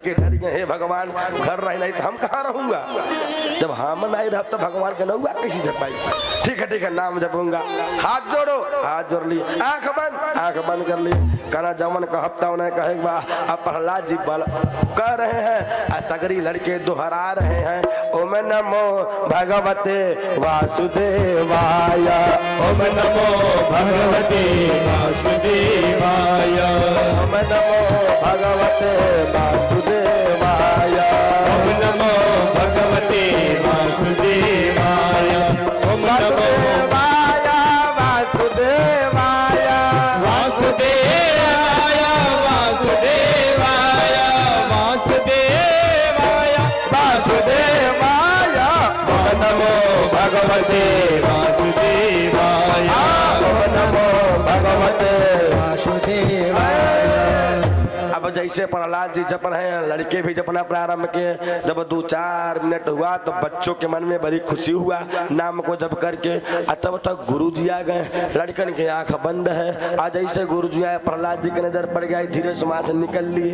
के डर गए, हे भगवान घर रह नहीं तो हम कहाँ रहूंगा, जब हम नहीं रह तो भगवान के नौआ कैसी जप पाई। ठीक है नाम जपूंगा, हाथ जोड़ो, हाथ जोड़ लिए, आंख बंद कर लिए। कहना जमन का हफ्ता उन्हें कहेगा। अब प्रहलाद जी बल कह रहे हैं, सगरी लड़के दोहरा रहे हैं, ओम नमो भगवते वासुदेवाय, ओम नमो भगवते वासुदेवाय, ओम नमो भगवते वासुदेवाय, ओम नमो भगवते वासुदेवाय, ओम नमो वासुदेवाय, वासुदेवाय, वासुदेवाय, वासुदेवाय, वासुदेवाय, ओम नमो भगवते वासुदेवाय, ओम नमो भगवते वासुदेवाय। अब जैसे प्रहलाद जी जप रहे हैं, लड़के भी जपना प्रारंभ किए। जब 2-4 मिनट हुआ तो बच्चों के मन में बड़ी खुशी हुआ नाम को जप करके। तब तक गुरु जी आ गए, लड़कन की आंख बंद है। आज जैसे गुरु जी आए, प्रहलाद जी की नजर पड़ गई, धीरे से वहां से निकल लिए।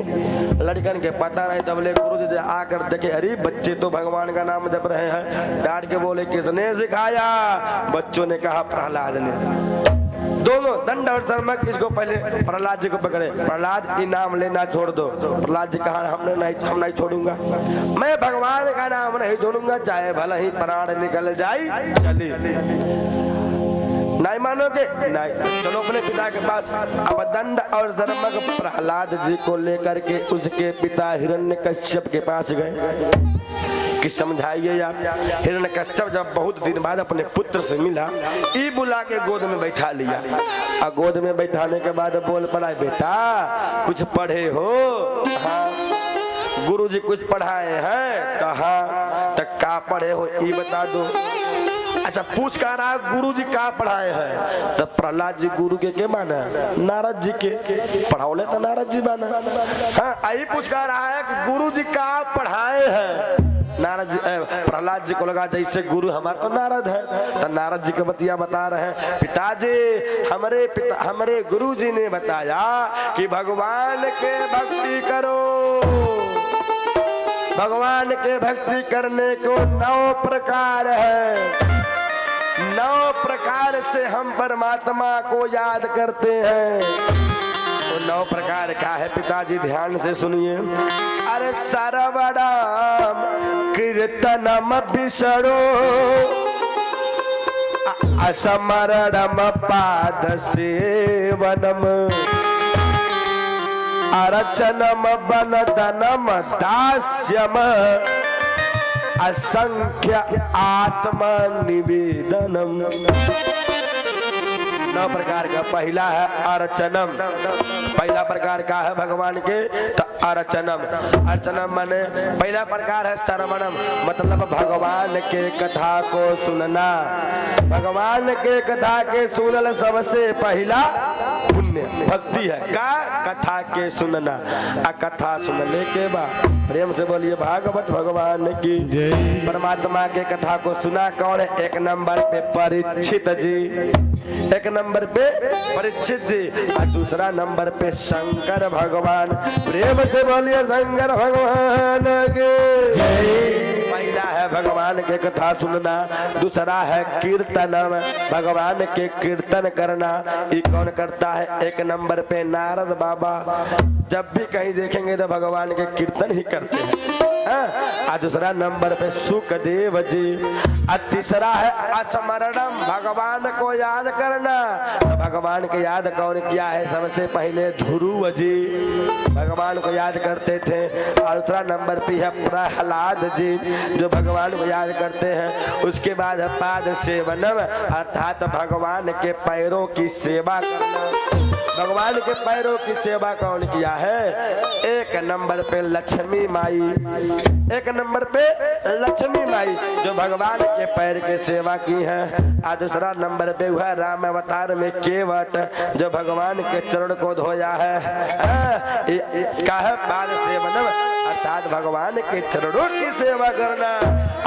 लड़कन के पता नहीं, तब ले गुरु जी आकर देखे, अरे बच्चे तो भगवान का नाम जप रहे हैं। डांट के बोले, किसने सिखाया? बच्चों ने कहा, प्रहलाद ने। दोनों दंड और सरमक इसको पहले प्रहलाद जी को पकड़े। प्रहलाद इनाम लेना छोड़ दो। प्रहलाद जी कहा, हम नहीं छोड़ूंगा, मैं भगवान का नाम नहीं छोड़ूंगा, चाहे भले ही प्राण निकल जाए। चली नहीं मानोगे? नहीं, चलो अपने पिता के पास। अब दंड और सरमक प्रहलाद जी को लेकर के उसके पिता हिरण्यकश्यप के पास गए कि समझाइए आप। हिरण्यकश्यप जब बहुत दिन बाद अपने पुत्र से मिला, ई बुला के गोद में बैठा लिया। और गोद में बैठाने के बाद बोल पड़ा, बेटा कुछ पढ़े हो? हाँ। गुरु जी कुछ पढ़ाए हैं? कहा तक का पढ़े हो ई बता दो। अच्छा पूछ कर रहा, गुरु जी का पढ़ाए हैं? तब प्रहलाद जी गुरु के माना? नारद जी के। पढ़ाओले तो नारद जी माना। हाँ, यही पूछ कर रहा है कि गुरु जी का पढ़ाए हैं? नारद जी प्रहलाद जी को लगा जैसे गुरु हमारे तो नारद है। तो नारद जी के बतिया बता रहे हैं, पिताजी हमारे गुरु जी ने बताया कि भगवान के भक्ति करो। भगवान के भक्ति करने को 9 प्रकार है। 9 प्रकार से हम परमात्मा को याद करते हैं। तो 9 प्रकार क्या है पिताजी? ध्यान से सुनिए। अरे सरवणम कीर्तनम विष्णु, असमरणम पाद सेवनम, अर्चनम वनदनम दास्यम, असंख्य आत्मा निवेदनम। 9 प्रकार का। पहला है अर्चनम। पहला प्रकार का है भगवान के तो अर्चनम। अर्चनम माने पहला प्रकार है श्रवणम, मतलब भगवान के कथा को सुनना। भगवान के कथा के सुनल सबसे पहला पुण्य भक्ति है। का कथा के सुनना। आ कथा सुनने के बाद प्रेम से बोलिए भागवत भगवान की जय। परमात्मा के कथा को सुना कौन है? 1 नंबर पे परीक्षित जी, 1 नंबर पे परीक्षित जी, और दूसरा नंबर पे शंकर भगवान। प्रेम से बोलिए शंकर भगवान के जय। पहला है भगवान के कथा सुनना, दूसरा है कीर्तनम, भगवान के कीर्तन करना। ये कौन करता है? 1 नंबर पे नारद बाबा। जब भी कहीं देखेंगे तो भगवान के कीर्तन ही करते हैं। और दूसरा नंबर पे सुखदेव जी। और तीसरा है स्मरणम, भगवान को याद करना। तो भगवान के याद कौन किया है? सबसे पहले ध्रुव जी भगवान को याद करते थे। और दूसरा नंबर पे है प्रहलाद जी जो भगवान को याद करते हैं। उसके बाद है पाद सेवनम, अर्थात भगवान के पैरों की सेवा करना। भगवान के पैरों की सेवा कौन किया है? 1 नंबर पे लक्ष्मी माई। 1 नंबर पे लक्ष्मी माई जो भगवान के पैर की सेवा की है। और दूसरा नंबर पे हुआ राम अवतार में केवट जो भगवान के चरण को धोया है। का है पाद सेवनम, अर्थात भगवान के चरणों की सेवा करना।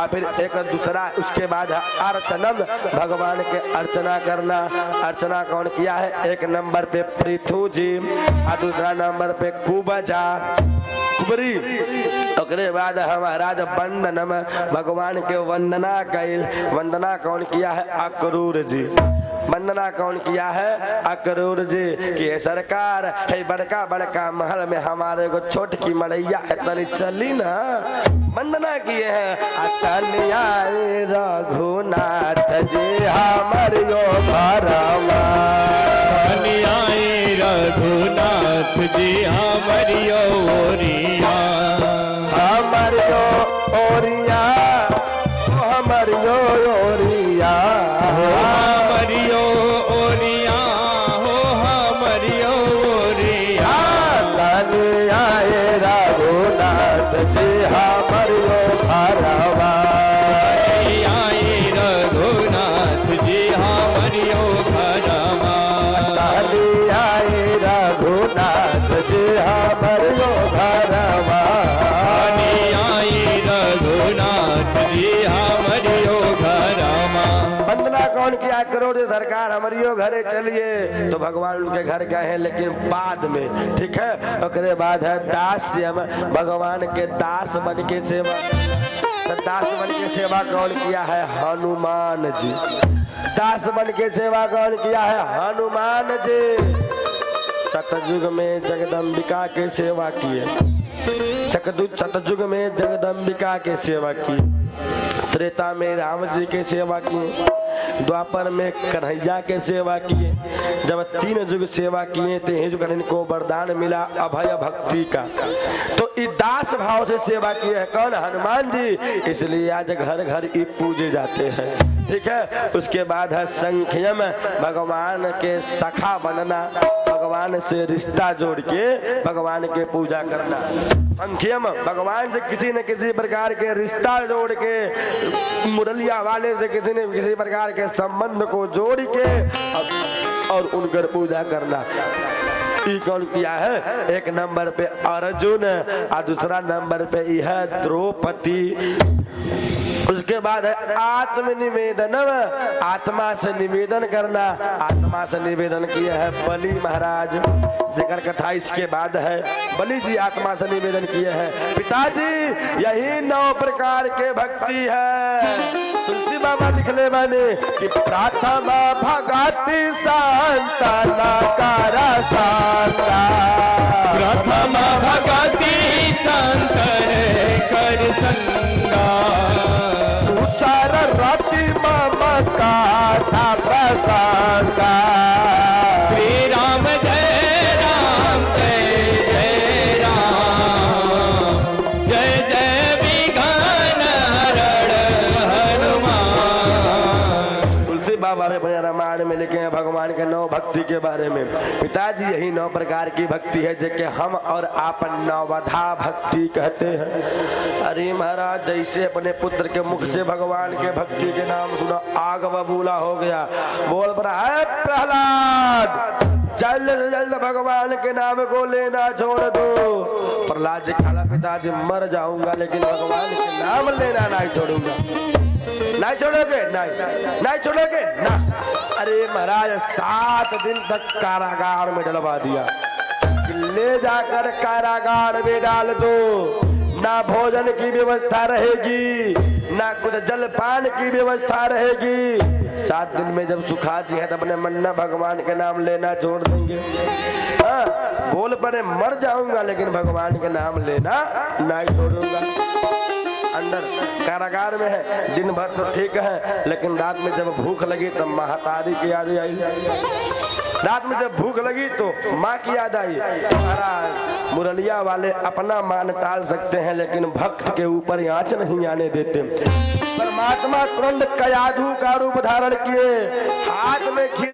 और फिर एक दूसरा उसके बाद अर्चनम, भगवान के अर्चना करना। अर्चना कौन किया है? 1 नंबर पे पृथु जी और दूसरा नंबर पे कुबजा। ऊपरी ओकरे बाद महाराज वंदनम भगवान के वंदना कैल। वंदना कौन किया है? अक्रूर जी। वंदना कौन किया है? अक्रूर जी। कि सरकार है बड़का बड़का महल में हमारे को छोट की मड़ैया इतनी चली ना। वंदना किए हैं अतनिया रघुनाथ जी हमारियो भरमा। कन्याए रघुनाथ जी हमारियो ओरिया। हमारियो ओरिया हमारियो ओरिया हमारियो ओरिया हो हमारियो ओरिया। कन्याए रघुनाथ जी हमारियो भरमा। कन्याए रघुनाथ जी हमारियो भरमा। कन्याए रघुनाथ जी हमारियो भरमा। कन्याए रघुनाथ जी हमारियो भरमा। वंदना कौन किया? करोड़ सरकार हमारियो घरे चलिए। तो भगवान उनके घर गए हैं लेकिन बाद में, ठीक है। ओकरे बाद है दास्यम, भगवान के दास बन के सेवा। तो दास बन के सेवा कौन किया है? हनुमान जी। दास बन के सेवा कौन किया है? हनुमान जी। सतयुग में जगदम्बिका के सेवा किए। सतयुग में जगदम्बिका के सेवा की। त्रेता में राम जी के सेवा किए। द्वापर में कन्हैया के सेवा किए। जब 3 युग सेवा किए तो युग इनको वरदान मिला अभय भक्ति का। तो दास भाव से सेवा किए है कौन? हनुमान जी। इसलिए आज घर घर ही पूजे जाते हैं, ठीक है। उसके बाद है संख्यम, भगवान के सखा बनना, भगवान से रिश्ता जोड़ के भगवान के पूजा करना। संख्यम, भगवान से किसी न किसी प्रकार के रिश्ता जोड़ के, मुरलिया वाले से किसी न किसी प्रकार के संबंध को जोड़ के और उनकर पूजा करना। कौन किया है? 1 नंबर पे अर्जुन और दूसरा नंबर पे यह द्रौपदी। उसके बाद है आत्मनिवेदन, आत्मा से निवेदन करना। आत्मा से निवेदन किया है बलि महाराज, जिकर कथा इसके बाद है। बलि जी आत्मा से निवेदन किए हैं। पिताजी यही 9 प्रकार के भक्ति है। तुलसी बाबा लिखले बने कि प्रथम भगति शांता नकार शांता। प्रथम भगति शंकर कर संगा। दूसर रति ममता था प्रसंगा। श्री राम जय राम जय जय राम। जय जय विघ्न हरण हनुमान। तुलसी बाबा में बड़े रामायण में लिखे हैं भगवान के 9 भक्ति के बारे में। पिताजी यही 9 प्रकार की भक्ति है जिसे हम और आप नवधा भक्ति कहते हैं। अरे महाराज जैसे अपने पुत्र के मुख से भगवान के भक्ति के नाम सुना आग बबूला हो गया। बोल पड़ा है प्रहलाद जल्द से जल्द भगवान के नाम को लेना छोड़ दो। प्रहलाद जी खाला पिताजी मर जाऊंगा लेकिन भगवान के नाम लेना नहीं छोड़ूंगा। नहीं छोड़ोगे? नहीं छोड़ोगे ना। अरे महाराज 7 दिन तक कारागार में डलवा दिया। ले जाकर कारागार में डाल दो। ना भोजन की व्यवस्था रहेगी, ना कुछ जलपान की व्यवस्था रहेगी। 7 दिन में जब सुखा जी है तो अपने मन्ना भगवान के नाम लेना छोड़ देंगे। हाँ, बोल पड़े मर जाऊंगा लेकिन भगवान के नाम लेना नहीं छोड़ूंगा। अंदर कारागार में है, दिन भर तो ठीक है लेकिन रात में जब भूख लगी तब महतारी की याद आई। रात में जब भूख लगी तो माँ की याद आई। महाराज मुरलिया वाले अपना मान टाल सकते हैं लेकिन भक्त के ऊपर आंच नहीं आने देते। परमात्मा तुरंत कयाधु का रूप धारण किए, हाथ में